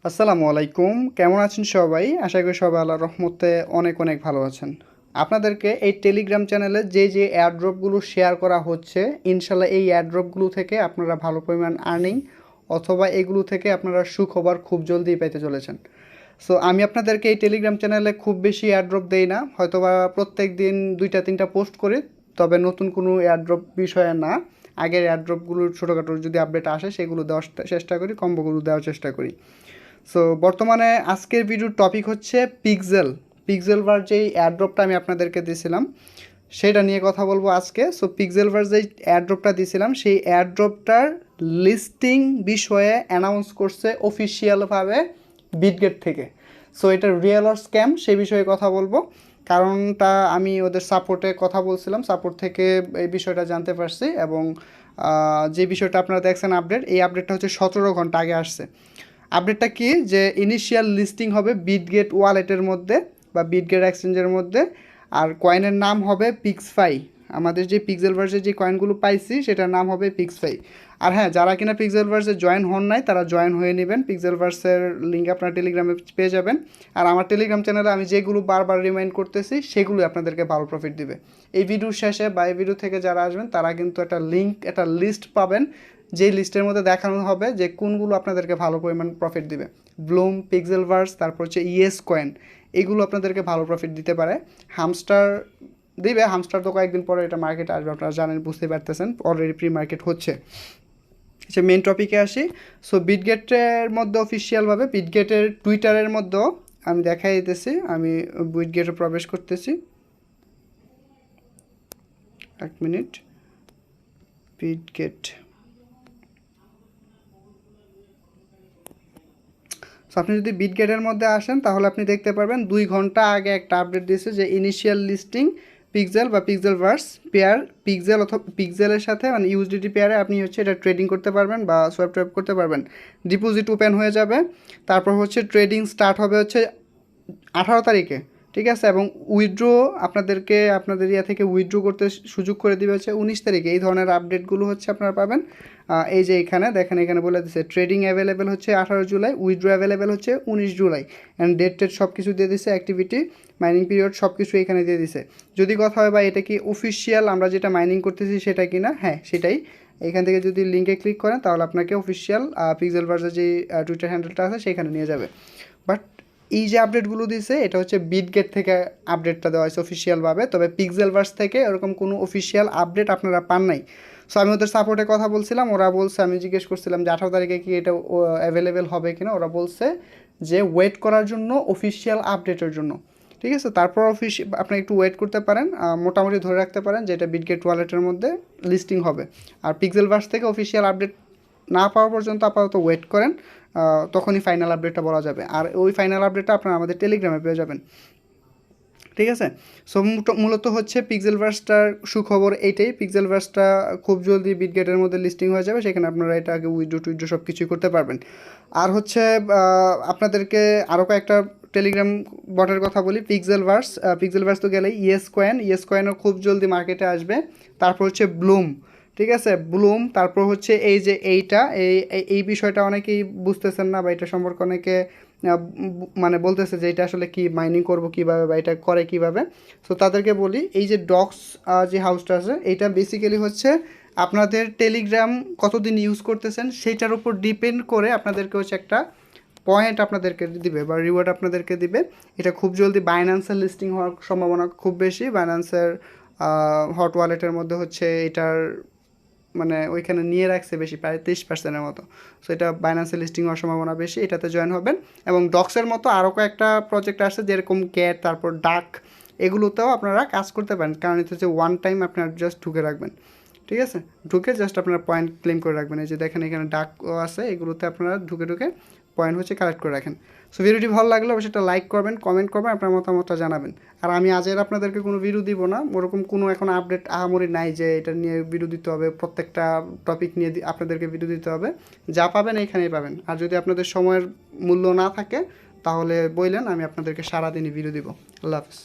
আসসালামু আলাইকুম, কেমন আছেন সবাই? আশা করি সবাই আল্লাহর রহমতে অনেক অনেক ভালো আছেন। আপনাদেরকে এই টেলিগ্রাম চ্যানেলে যে এয়ারড্রপগুলো শেয়ার করা হচ্ছে, ইনশাল্লাহ এই এয়ারড্রপগুলো থেকে আপনারা ভালো পরিমাণ আর্নিং অথবা এগুলো থেকে আপনারা সুখবর খুব জলদি পেতে চলেছেন। সো আমি আপনাদেরকে এই টেলিগ্রাম চ্যানেলে খুব বেশি এয়ারড্রপ দেই না, হয়তোবা প্রত্যেক দিন 2টা 3টা পোস্ট করি, তবে নতুন কোনো এয়ারড্রপ বিষয়ে না। আগের এয়ারড্রপগুলোর ছোটোখাটো যদি আপডেট আসে সেগুলো দেওয়ার চেষ্টা করি, কম্বোগুলো দেওয়ার চেষ্টা করি। সো বর্তমানে আজকের ভিডিওর টপিক হচ্ছে পিক্সেলভার যেই এয়ারড্রপটা আমি আপনাদেরকে দিয়েছিলাম সেটা নিয়ে কথা বলবো আজকে। সো পিক্সেলভার যেই এয়ারড্রপটা দিয়েছিলাম সেই এয়ারড্রপটার লিস্টিং বিষয়ে অ্যানাউন্স করছে অফিসিয়ালভাবে বিটগেট থেকে। সো এটা রিয়েল অর স্ক্যাম সেই বিষয়ে কথা বলবো, কারণটা আমি ওদের সাপোর্টে কথা বলছিলাম, সাপোর্ট থেকে এই বিষয়টা জানতে পারছি। এবং যে বিষয়টা আপনারা দেখছেন আপডেট, এই আপডেটটা হচ্ছে 17 ঘন্টা আগে আসছে। আপডেটটা কি, যে ইনিশিয়াল লিস্টিং হবে বিটগেট ওয়ালেটের মধ্যে বা বিটগেট এক্সচেঞ্জের মধ্যে, আর কয়েনের নাম হবে পিক্সফাই। আমাদের যে পিক্সেলভার্সের যে কয়েনগুলো পাইছি সেটার নাম হবে পিক্সফাই। আর হ্যাঁ, যারা কিনা পিক্সেলভার্সে জয়েন হন নাই তারা জয়েন হয়ে নেবেন, পিক্সেলভার্সের লিঙ্ক আপনার টেলিগ্রামে পেয়ে যাবেন। আর আমার টেলিগ্রাম চ্যানেলে আমি যেগুলো বারবার রিমাইন্ড করতেছি সেগুলো আপনাদেরকে ভালো প্রফিট দিবে। এই ভিডিওর শেষে বা এই ভিডিও থেকে যারা আসবেন তারা কিন্তু একটা লিঙ্ক, একটা লিস্ট পাবেন, যেই লিস্টের মধ্যে দেখানো হবে যে কোনগুলো আপনাদেরকে ভালো পরিমাণ প্রফিট দিবে। ব্লুম, পিক্সেলভার্স, তারপর হচ্ছে ইএস কয়েন, এগুলো আপনাদেরকে ভালো প্রফিট দিতে পারে। হামস্টার দিবে, হামস্টার তো কয়েকদিন পরে এটা মার্কেটে আসবে, আপনারা জানেন, বুঝতে পারতেছেন, অলরেডি প্রি মার্কেট হচ্ছে। আচ্ছা, মেন টপিকে আসি। সো বিটগেটের মধ্যে অফিসিয়ালভাবে বিটগেটের টুইটারের মধ্যেও আমি দেখাই দিতেছি, আমি বিটগেটে প্রবেশ করতেছি, 1 মিনিট। বিটগেট, সো আপনি যদি বিটগেটের মধ্যে আসেন তাহলে আপনি দেখতে পারবেন 2 ঘন্টা আগে একটা আপডেট দিয়েছে যে ইনিশিয়াল লিস্টিং পিক্সেল বা পিক্সেলভার্স পেয়ার, পিক্সেল অথবা পিক্সেলের সাথে মানে ইউএসডিটি পেয়ারে আপনি হচ্ছে এটা ট্রেডিং করতে পারবেন বা সোয়াপ ট্যাপ করতে পারবেন। ডিপোজিট ওপেন হয়ে যাবে, তারপর হচ্ছে ট্রেডিং স্টার্ট হবে হচ্ছে 18 তারিখে, ঠিক আছে। এবং উইথড্রো আপনাদেরকে আপনাদের ইয়া থেকে উইথড্রো করতে সুযোগ করে দেবে হচ্ছে 19 তারিখে। এই ধরনের আপডেটগুলো হচ্ছে আপনারা পাবেন। এই যে এখানে দেখেন, এখানে বলে দিচ্ছে ট্রেডিং অ্যাভেলেবেল হচ্ছে 18 জুলাই, উইথড্রো অ্যাভেলেবেল হচ্ছে 19 জুলাই, অ্যান্ড ডেট টেট সব কিছু দিয়ে দিছে, অ্যাক্টিভিটি, মাইনিং পিরিয়ড সব কিছু এখানে দিয়ে দিছে। যদি কথা হয় বা এটা কি অফিসিয়াল আমরা যেটা মাইনিং করতেছি সেটা কি না, হ্যাঁ সেটাই। এখান থেকে যদি লিঙ্কে ক্লিক করেন তাহলে আপনাকে অফিসিয়াল পিক্সেলভার্সের যে টুইটার হ্যান্ডেলটা আছে সেখানে নিয়ে যাবে। বাট এই যে আপডেটগুলো দিছে এটা হচ্ছে বিটগেট থেকে আপডেটটা দেওয়া হয়েছে অফিসিয়ালভাবে, তবে পিক্সেলভার্স থেকে এরকম কোনো অফিসিয়াল আপডেট আপনারা পান নাই। সো আমি ওদের সাপোর্টে কথা বলছিলাম, ওরা বলছে, আমি জিজ্ঞেস করছিলাম যে 18 তারিখে কি এটা অ্যাভেলেবেল হবে কিনা, ওরা বলছে যে ওয়েট করার জন্য, অফিসিয়াল আপডেটের জন্য, ঠিক আছে। তারপর আপনি একটু ওয়েট করতে পারেন, মোটামুটি ধরে রাখতে পারেন যে এটা বিটগেট ওয়ালেটের মধ্যে লিস্টিং হবে। আর পিক্সেলভার্স থেকে অফিসিয়াল আপডেট না পাওয়া পর্যন্ত আপাতত ওয়েট করেন, তখনই ফাইনাল আপডেটটা বলা যাবে। আর ওই ফাইনাল আপডেটটা আপনারা আমাদের টেলিগ্রামে পেয়ে যাবেন, ঠিক আছে। সো মূলত হচ্ছে পিক্সেলভার্সটার সুখবর এইটাই, পিক্সেলভার্সটা খুব জলদি বিটগেটের মধ্যে লিস্টিং হয়ে যাবে, সেখানে আপনারা এটা আগে উইথড্রো টুইড্রো সব কিছুই করতে পারবেন। আর হচ্ছে আপনাদেরকে আরও কয়েকটা টেলিগ্রাম বটের কথা বলি। পিক্সেলভার্স তো গেলেই, ইয়েস কয়েনও খুব জলদি মার্কেটে আসবে। তারপর হচ্ছে ব্লুম, ঠিক আছে, ব্লুম। তারপর হচ্ছে এই যে এইটা, এই বিষয়টা অনেকেই বুঝতেছেন না, বা এটা সম্পর্কে অনেকে মানে বলতেছে যে এটা আসলে কি, মাইনিং করব কিভাবে বা এটা করে কিভাবে। সো তাদেরকে বলি, এই যে ডক্স যে হাউসটা আছে, এটা বেসিক্যালি হচ্ছে আপনাদের টেলিগ্রাম কতদিন ইউজ করতেছেন সেইটার উপর ডিপেন্ড করে আপনাদেরকে হচ্ছে একটা পয়েন্ট আপনাদেরকে দিবে বা রিওয়ার্ড আপনাদেরকে দিবে। এটা খুব জলদি বাইন্যান্সের লিস্টিং হওয়ার সম্ভাবনা খুব বেশি। বাইন্যান্সের হট ওয়ালেটের মধ্যে হচ্ছে এটার মানে ওইখানে নিয়ে রাখছে বেশি, প্রায় 30%-এর মতো। সো এটা বাইন্যান্সে লিস্টিং হওয়ার সম্ভাবনা বেশি, এটাতে জয়েন হবেন। এবং ডক্সের মতো আরও কয়েকটা প্রজেক্ট আসছে, যেরকম ক্যাট, তারপর ডাক, এগুলোতেও আপনারা কাজ করতে পারেন, কারণ এটা হচ্ছে ওয়ান টাইম আপনারা জাস্ট ঢুকে রাখবেন, ঠিক আছে। ঢুকে জাস্ট আপনারা পয়েন্ট ক্লেম করে রাখবেন। এই যে দেখেন এখানে ডাকও আছে, এগুলোতে আপনারা ঢুকে ঢুকে পয়েন্ট হচ্ছে কালেক্ট করে রাখেন। সো ভিডিওটি ভালো লাগলে অবশ্যই একটা লাইক করবেন, কমেন্ট করবেন, আপনার মতামতটা জানাবেন। আর আমি আজের আপনাদেরকে কোনো ভিডিও দিব না, ওরকম কোনো এখন আপডেট আহামরি নাই যে এটা নিয়ে ভিডিও দিতে হবে, প্রত্যেকটা টপিক নিয়ে আপনাদেরকে ভিডিও দিতে হবে। যা পাবেন এইখানেই পাবেন। আর যদি আপনাদের সময়ের মূল্য না থাকে তাহলে বললেন, আমি আপনাদেরকে সারাদিনই ভিডিও দিব। আল্লাহ হাফিজ।